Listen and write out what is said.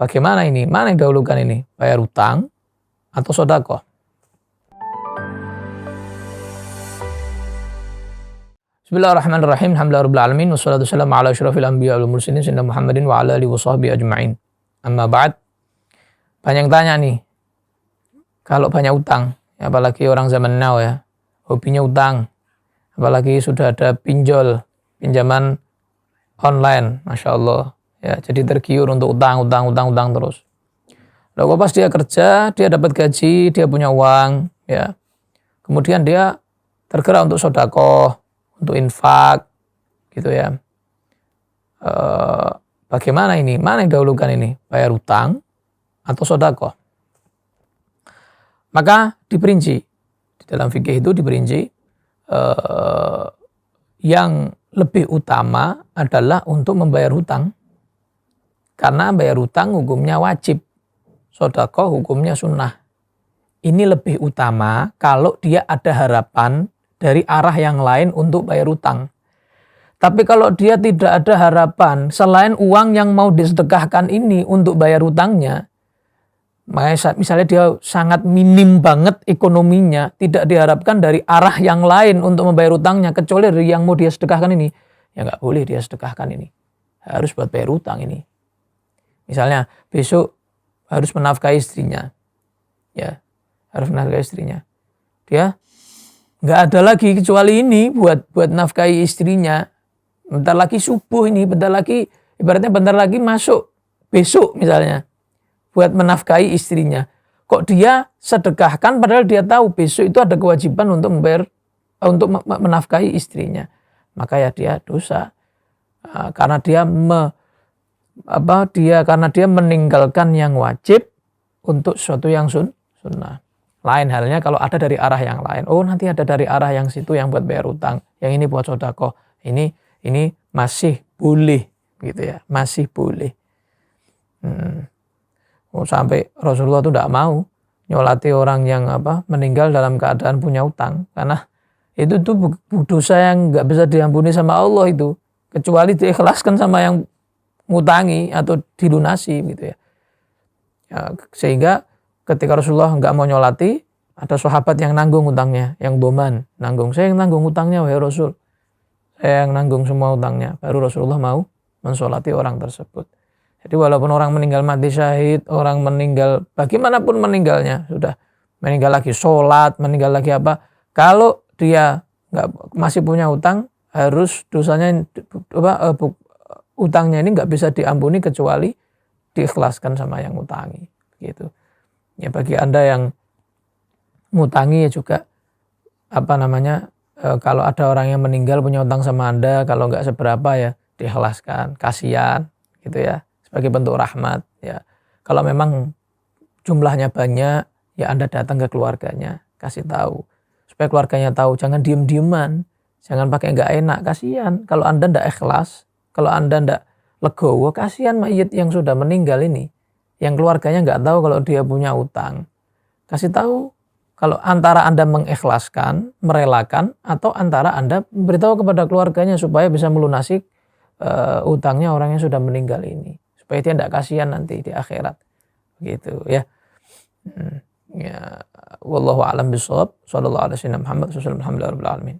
bagaimana ini? Mana yang dahulukan ini? Bayar utang atau sedekah? Bismillahirrahmanirrahim. Alhamdulillahirabbil alamin wassalatu wassalamu ala asyrofil anbiya wal mursalin sayyidina Muhammadin wa ala alihi washabbihi ajmain. Amma ba'd. Banyak tanya nih. Kalau banyak utang, apalagi orang zaman now ya, hobinya utang. Apalagi sudah ada pinjaman online, Masya Allah. Ya, jadi tergiur untuk utang terus. Lalu pas dia kerja, dia dapat gaji, dia punya uang, ya. Kemudian dia tergerak untuk sedekah, untuk infak, gitu ya. Bagaimana ini? Mana yang dahulukan ini? Bayar utang atau sedekah? Maka diperinci di dalam fikih itu diperinci yang lebih utama adalah untuk membayar hutang, karena bayar hutang hukumnya wajib, sedekah hukumnya sunnah. Ini lebih utama kalau dia ada harapan dari arah yang lain untuk bayar hutang. Tapi kalau dia tidak ada harapan selain uang yang mau disedekahkan ini untuk bayar hutangnya, misalnya dia sangat minim banget ekonominya, tidak diharapkan dari arah yang lain untuk membayar hutangnya kecuali dari yang mau dia sedekahkan ini, ya nggak boleh dia sedekahkan ini. Harus buat bayar hutang ini. Misalnya besok harus menafkahi istrinya, ya harus menafkahi istrinya. Dia nggak ada lagi kecuali ini buat nafkahi istrinya. Bentar lagi subuh ini, bentar lagi ibaratnya bentar lagi masuk besok misalnya buat menafkahi istrinya. Kok dia sedekahkan padahal dia tahu besok itu ada kewajiban untuk membayar, untuk menafkahi istrinya. Maka ya dia dosa. Karena dia meninggalkan yang wajib untuk sesuatu yang sunnah. Lain halnya kalau ada dari arah yang lain. Oh, nanti ada dari arah yang situ yang buat bayar utang, yang ini buat sedekah. Ini masih boleh gitu ya, masih boleh. Sampai Rasulullah itu tidak mau nyolati orang yang meninggal dalam keadaan punya utang, karena itu tuh dosa yang nggak bisa diampuni sama Allah itu, kecuali diikhlaskan sama yang ngutangi atau dilunasi gitu ya. Sehingga ketika Rasulullah nggak mau nyolati, ada sahabat yang nanggung utangnya, yang doman nanggung. Saya yang nanggung utangnya wahai Rasul, saya yang nanggung semua utangnya. Baru Rasulullah mau mensolati orang tersebut. Jadi walaupun orang meninggal mati syahid, orang meninggal bagaimanapun meninggalnya, sudah meninggal lagi sholat, meninggal lagi apa, kalau dia masih punya utang, harus dosanya utangnya ini nggak bisa diampuni kecuali diikhlaskan sama yang utangi, gitu. Ya bagi Anda yang ngutangi ya juga kalau ada orang yang meninggal punya utang sama Anda, kalau nggak seberapa ya diikhlaskan, kasihan gitu ya, sebagai bentuk rahmat ya. Kalau memang jumlahnya banyak ya Anda datang ke keluarganya, kasih tahu supaya keluarganya tahu, jangan diem-dieman, jangan pakai nggak enak, kasihan. Kalau Anda ndak ikhlas, kalau Anda ndak legowo, kasihan mayit yang sudah meninggal ini, yang keluarganya nggak tahu kalau dia punya utang. Kasih tahu kalau antara Anda mengikhlaskan, merelakan, atau antara Anda beritahu kepada keluarganya supaya bisa melunasi utangnya orang yang sudah meninggal ini, supaya dia tidak kasihan nanti di akhirat, gitu ya. Ya, wallahu a'lam bishawab. Shallallahu alaihi wasallam. Alhamdulillah rabbil alamin.